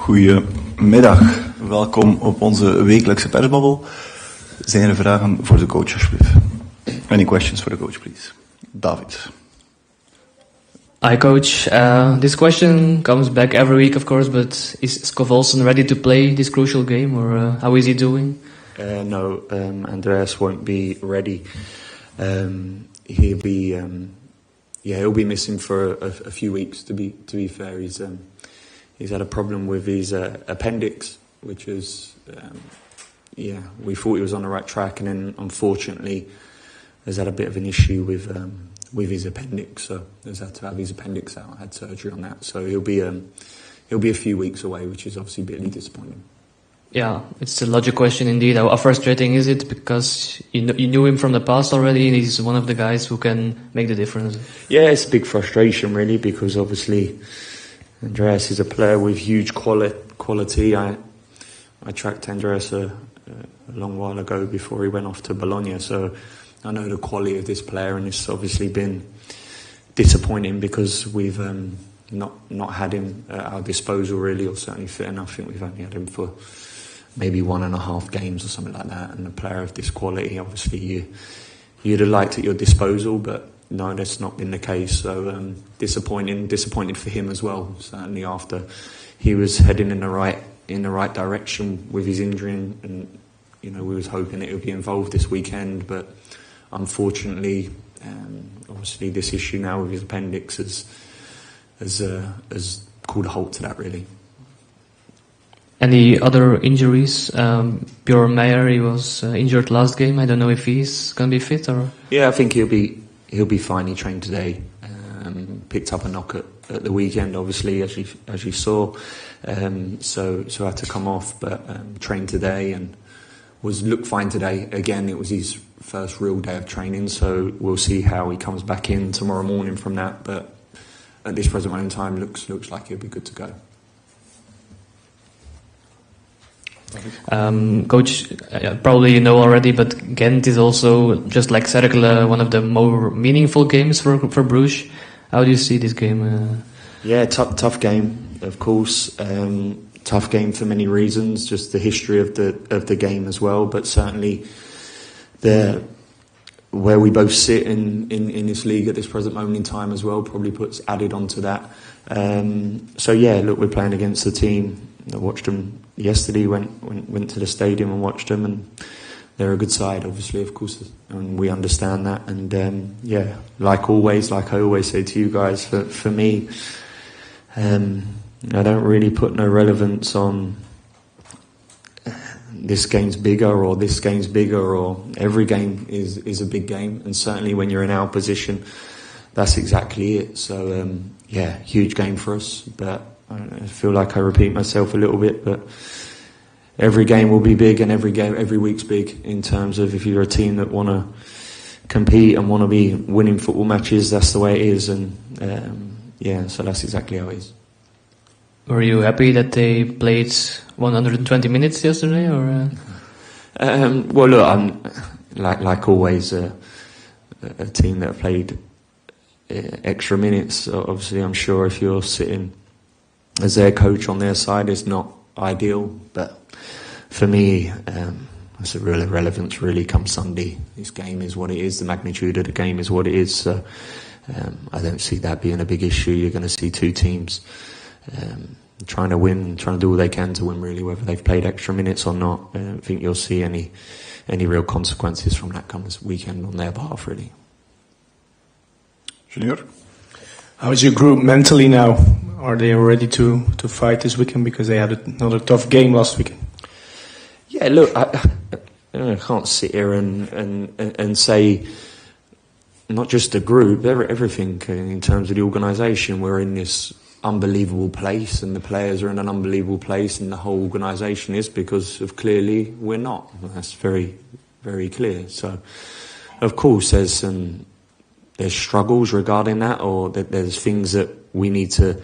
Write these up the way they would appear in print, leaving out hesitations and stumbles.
Goedemiddag, welkom op onze wekelijkse persbabbel. Zijn er vragen voor de coach, alsjeblieft? Any questions for the coach, please? David. Hi, coach. This question comes back every week, of course, but is Scovolson ready to play this crucial game, or how is he doing? No, Andreas won't be ready. He'll be missing for a few weeks. To be fair, he's had a problem with his appendix, which is we thought he was on the right track, and then unfortunately has had a bit of an issue with his appendix, so he's had to have his appendix out. Had surgery on that, so he'll be a few weeks away, which is obviously bitterly disappointing. Yeah, it's a logical question indeed. How frustrating is it? Because you knew him from the past already, and he's one of the guys who can make the difference. Yeah, it's a big frustration really, because obviously Andreas is a player with huge quality. I tracked Andreas a long while ago before he went off to Bologna, so I know the quality of this player, and it's obviously been disappointing because we've not had him at our disposal really, or certainly fit enough. I think we've only had him for maybe 1.5 games or something like that, and a player of this quality, obviously you'd have liked at your disposal, but no, that's not been the case. So disappointed for him as well. Certainly after he was heading in the right direction with his injury, and we was hoping it would be involved this weekend, but unfortunately, obviously this issue now with his appendix has called a halt to that really. Any other injuries? Bjorn Meyer, he was injured last game. I don't know if he's going to be fit or. Yeah, I think he'll be fine. He trained today. Picked up a knock at the weekend, obviously, as you saw. So had to come off, but trained today and looked fine today. Again, it was his first real day of training, so we'll see how he comes back in tomorrow morning from that. But at this present moment in time, looks like he'll be good to go. Coach, probably you know already, but Gent is also, just like Cercle, one of the more meaningful games for Brugge. How do you see this game? Yeah, tough game, of course. Tough game for many reasons, just the history of the game as well, but certainly where we both sit in this league at this present moment in time as well probably puts added onto that. So yeah, look, we're playing against the team. I watched them yesterday, went to the stadium and watched them, and they're a good side, obviously, of course, and we understand that. And yeah, like I always say to you guys, for me, I don't really put no relevance on this game's bigger or this game's bigger, or every game is a big game, and certainly when you're in our position, that's exactly it. So yeah, huge game for us, but I feel like I repeat myself a little bit, but every game will be big, and every week's big in terms of if you're a team that want to compete and want to be winning football matches, that's the way it is, and yeah, so that's exactly how it is. Were you happy that they played 120 minutes yesterday, or? Well, look, I'm like always a team that have played extra minutes. Obviously, I'm sure if you're sitting as their coach on their side, it's not ideal. But for me, it's a real irrelevance really come Sunday. This game is what it is. The magnitude of the game is what it is. So I don't see that being a big issue. You're going to see two teams trying to win, trying to do all they can to win really, whether they've played extra minutes or not. I don't think you'll see any real consequences from that come this weekend on their behalf really. Junior? How is your group mentally now? Are they ready to fight this weekend, because they had another tough game last weekend? Yeah, look, I can't sit here and say, not just the group, everything in terms of the organisation. We're in this unbelievable place, and the players are in an unbelievable place, and the whole organisation is, because of clearly we're not. That's very, very clear. So, of course, there's struggles regarding that, or that there's things that we need to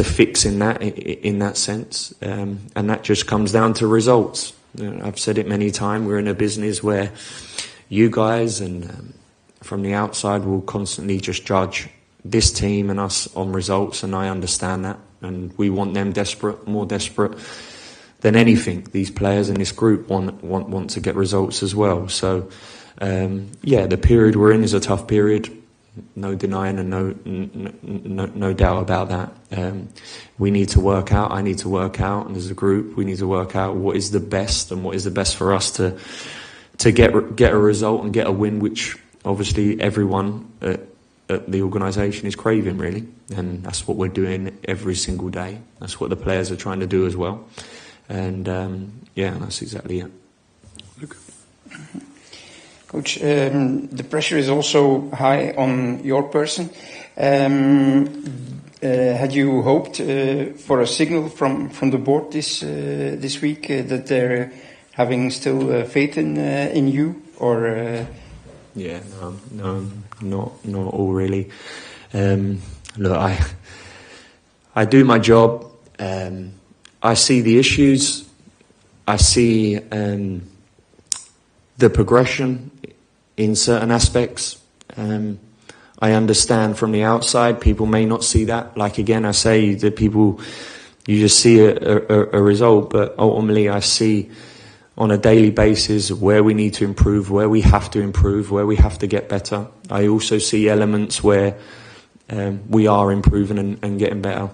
fix in that sense, and that just comes down to results. I've said it many times. We're in a business where you guys and from the outside will constantly just judge this team and us on results, and I understand that. and we want them desperate, more desperate than anything. These players in this group want to get results as well. So, the period we're in is a tough period. No denying and no doubt about that. We need to work out. I need to work out, and as a group, we need to work out what is the best and what is the best for us to get a result and get a win, which obviously everyone at the organisation is craving, really, and that's what we're doing every single day. That's what the players are trying to do as well, and that's exactly it. Luke. Coach, the pressure is also high on your person. Had you hoped for a signal from the board this week that they're having still faith in you, or? No, not all really. Look, I do my job. I see the issues. I see the progression in certain aspects. I understand from the outside, people may not see that. Like again, I say that people, you just see a result, but ultimately I see on a daily basis where we need to improve, where we have to improve, where we have to get better. I also see elements where we are improving and getting better.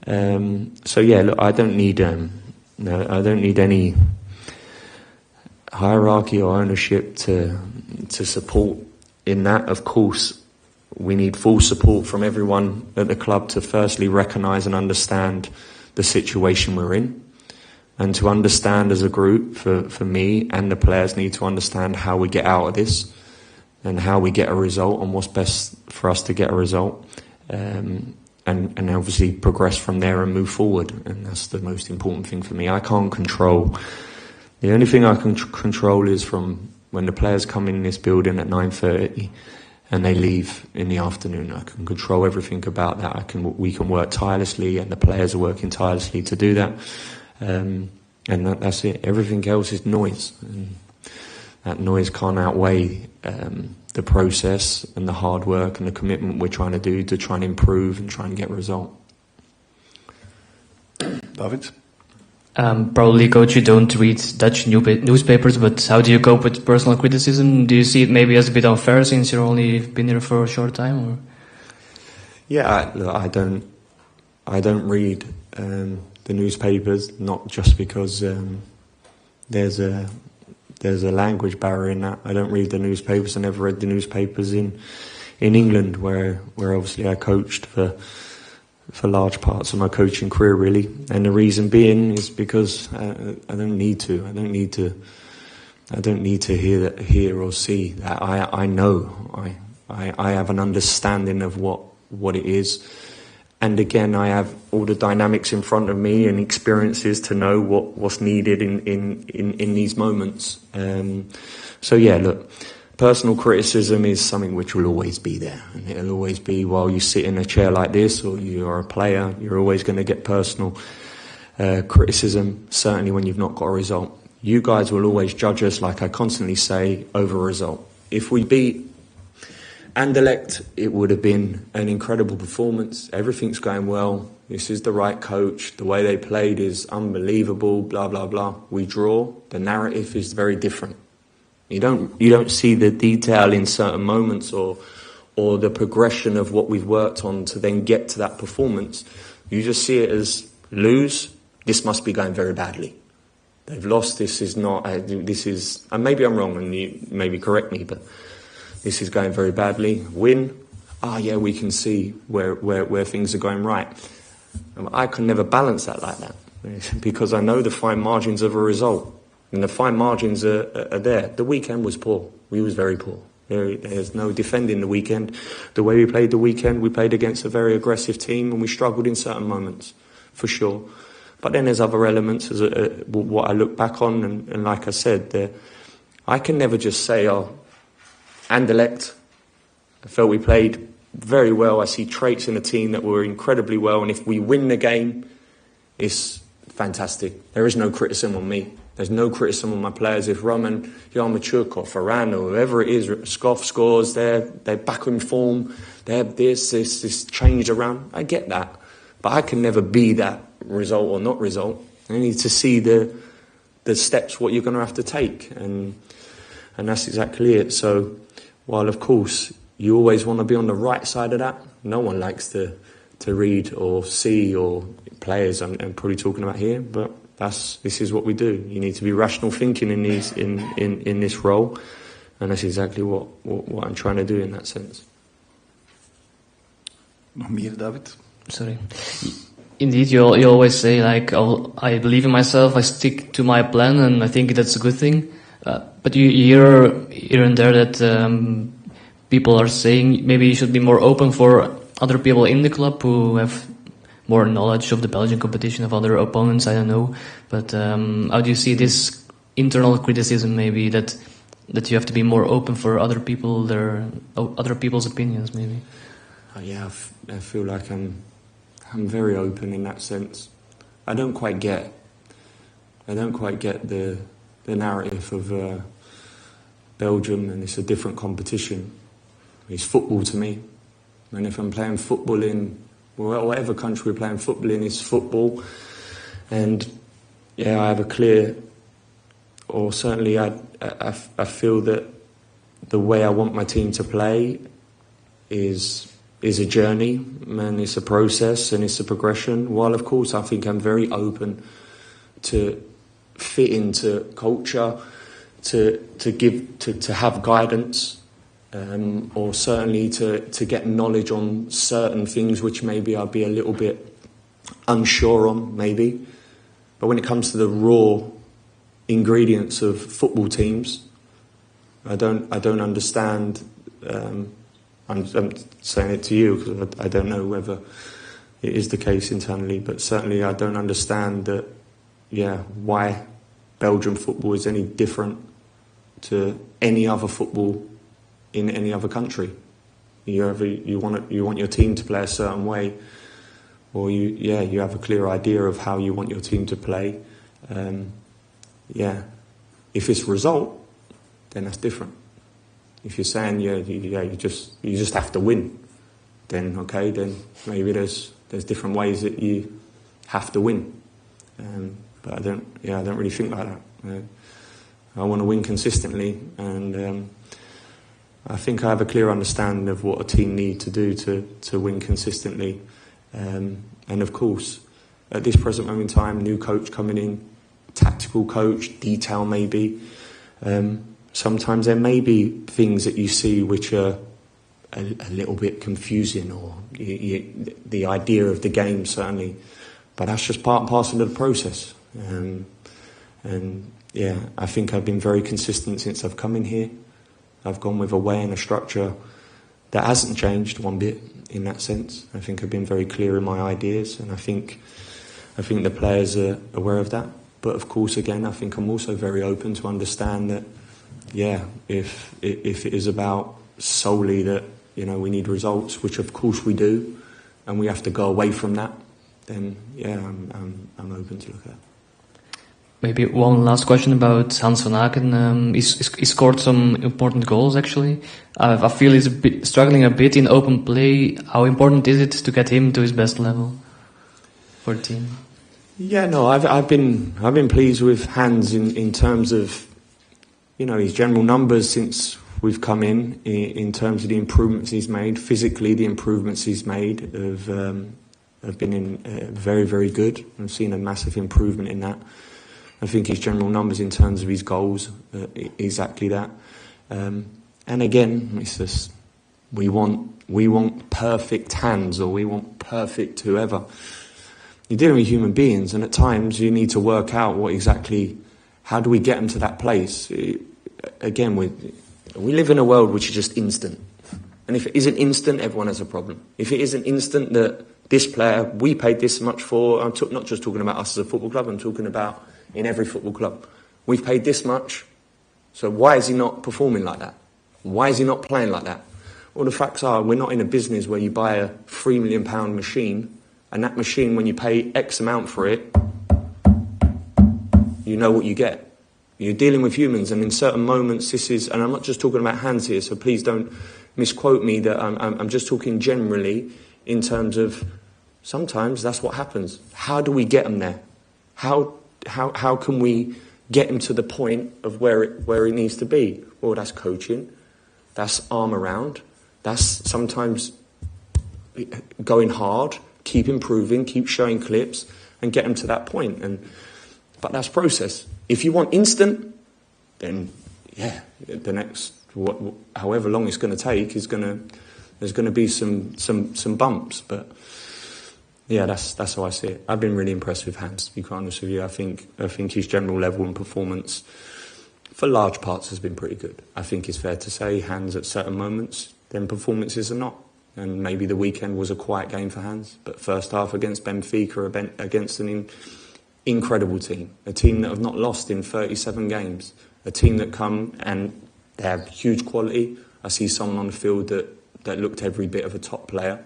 Look, I don't need any hierarchy or ownership to support in that. Of course, we need full support from everyone at the club to firstly recognise and understand the situation we're in, and to understand as a group, for me and the players need to understand how we get out of this and how we get a result and what's best for us to get a result, and obviously progress from there and move forward. And that's the most important thing for me. I can't control. The only thing I can control is from when the players come in this building at 9:30 and they leave in the afternoon. I can control everything about that. We can work tirelessly, and the players are working tirelessly to do that. And that's it. Everything else is noise, and that noise can't outweigh the process and the hard work and the commitment we're trying to do to try and improve and try and get a result. David? Probably, Coach, you don't read Dutch newspapers, but how do you cope with personal criticism? Do you see it maybe as a bit unfair since you've only been here for a short time? Or? Yeah, I don't read the newspapers, not just because there's a language barrier in that. I don't read the newspapers. I never read the newspapers in England, where obviously I coached for large parts of my coaching career, really. And the reason being is because I don't need to. I don't need to hear or see that. I know. I have an understanding of what it is. And again, I have all the dynamics in front of me and experiences to know what's needed in these moments. Look, personal criticism is something which will always be there, and it'll always be while you sit in a chair like this or you are a player. You're always going to get personal criticism, certainly when you've not got a result. You guys will always judge us, like I constantly say, over a result. If we beat Anderlecht, it would have been an incredible performance. Everything's going well. This is the right coach. The way they played is unbelievable, blah, blah, blah. We draw. The narrative is very different. You don't see the detail in certain moments or the progression of what we've worked on to then get to that performance. You just see it as lose. This must be going very badly. They've lost. This is not. This is. And maybe I'm wrong, and you maybe correct me, but this is going very badly. Win. We can see where things are going right. I can never balance that like that because I know the fine margins of a result. And the fine margins are there. The weekend was poor. We was very poor. There's no defending the weekend. The way we played the weekend, we played against a very aggressive team and we struggled in certain moments, for sure. But then there's other elements, what I look back on, and like I said, I can never just say, Anderlecht, I felt we played very well. I see traits in the team that were incredibly well, and if we win the game, it's fantastic. There is no criticism on me. There's no criticism on my players. If Roman Yarmachuk or Ferran or whoever it is, Scoff scores, they're back in form, they have this changed around. I get that. But I can never be that result or not result. I need to see the steps, what you're going to have to take, and that's exactly it. So while of course you always want to be on the right side of that, no one likes to read or see, or players I'm probably talking about here, but this is what we do. You need to be rational thinking in this role, and that's exactly what I'm trying to do in that sense. Nog meer, David? Sorry. Indeed, you always say, like, oh, I believe in myself, I stick to my plan, and I think that's a good thing. But you hear here and there that people are saying maybe you should be more open for other people in the club who have more knowledge of the Belgian competition, of other opponents, I don't know. But how do you see this internal criticism, maybe, that you have to be more open for other people, other people's opinions, maybe? Yeah, I feel like I'm very open in that sense. I don't quite get the narrative of Belgium, and it's a different competition. It's football to me, and if I'm playing football in whatever country we're playing football in, it's football. And yeah, I have a clear, or certainly I feel that the way I want my team to play is a journey, and it's a process, and it's a progression. While of course I think I'm very open to fit into culture, to have guidance, or certainly to get knowledge on certain things which maybe I'll be a little bit unsure on, maybe. But when it comes to the raw ingredients of football teams, I don't understand. I'm saying it to you because I don't know whether it is the case internally, but certainly I don't understand that. Why Belgian football is any different to any other football in any other country. You want your team to play a certain way, or you have a clear idea of how you want your team to play. If it's result, then that's different. If you're saying you just have to win, then okay, then maybe there's different ways that you have to win. But I don't really think like that. I want to win consistently, and I think I have a clear understanding of what a team need to do to win consistently. And of course, at this present moment in time, new coach coming in, tactical coach, detail maybe. Sometimes there may be things that you see which are a little bit confusing, or the idea of the game certainly, but that's just part and parcel of the process. I think I've been very consistent since I've come in here. I've gone with a way and a structure that hasn't changed one bit in that sense. I think I've been very clear in my ideas, and I think the players are aware of that. But of course, again, I think I'm also very open to understand that, if it is about solely that, we need results, which of course we do, and we have to go away from that, then I'm open to look at that. Maybe one last question about Hans van Aken. He scored some important goals, actually. I feel he's struggling a bit in open play. How important is it to get him to his best level for the team? Yeah, no, I've been pleased with Hans in terms of, his general numbers since we've come in terms of the improvements he's made. Physically, the improvements he's made have been very, very good. I've seen a massive improvement in that. I think his general numbers in terms of his goals, exactly that. And again, it's just we want perfect Hans, or we want perfect whoever. You're dealing with human beings, and at times you need to work out how do we get them to that place. Again, we live in a world which is just instant. And if it isn't instant, everyone has a problem. If it isn't instant that this player, we paid this much for, I'm not just talking about us as a football club, I'm talking about in every football club. We've paid this much, so why is he not performing like that? Why is he not playing like that? Well, the facts are, we're not in a business where you buy a £3 million machine, and that machine, when you pay X amount for it, you know what you get. You're dealing with humans, and in certain moments this is, and I'm not just talking about Hans here, so please don't misquote me, that I'm just talking generally in terms of Sometimes that's what happens. How do we get him there? How can we get him to the point of where he needs to be? Well, that's coaching. That's arm around. That's sometimes going hard, keep improving, keep showing clips, and get him to that point. But that's process. If you want instant, then yeah, the next however long it's going to take there's going to be some bumps. But yeah, that's how I see it. I've been really impressed with Hans, to be quite honest with you. I think his general level and performance for large parts has been pretty good. I think it's fair to say Hans at certain moments, then performances are not. And maybe the weekend was a quiet game for Hans, but first half against Benfica, against an incredible team, a team that have not lost in 37 games, a team that come and they have huge quality. I see someone on the field that looked every bit of a top player,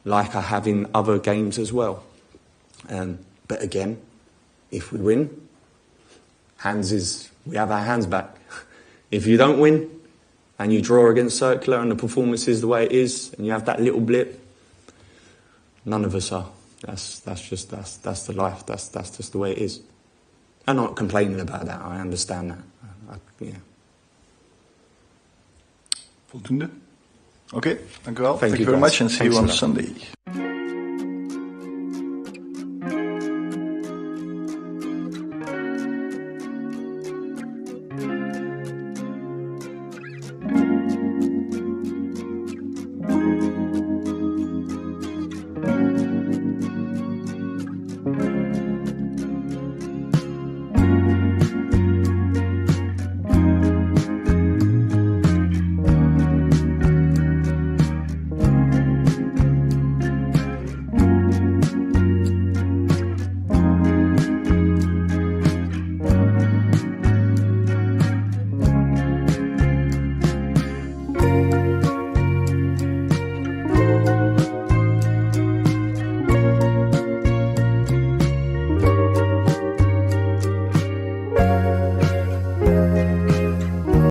like I have in other games as well. But again, if we win, we have our hands back. If you don't win, and you draw against Circular and the performance is the way it is, and you have that little blip, none of us are. That's the life. That's just the way it is. I'm not complaining about that. I understand that. Yeah. Voldoende. Oké, dank u wel. Thank you very guys. much and see Thanks you on a lot. Sunday.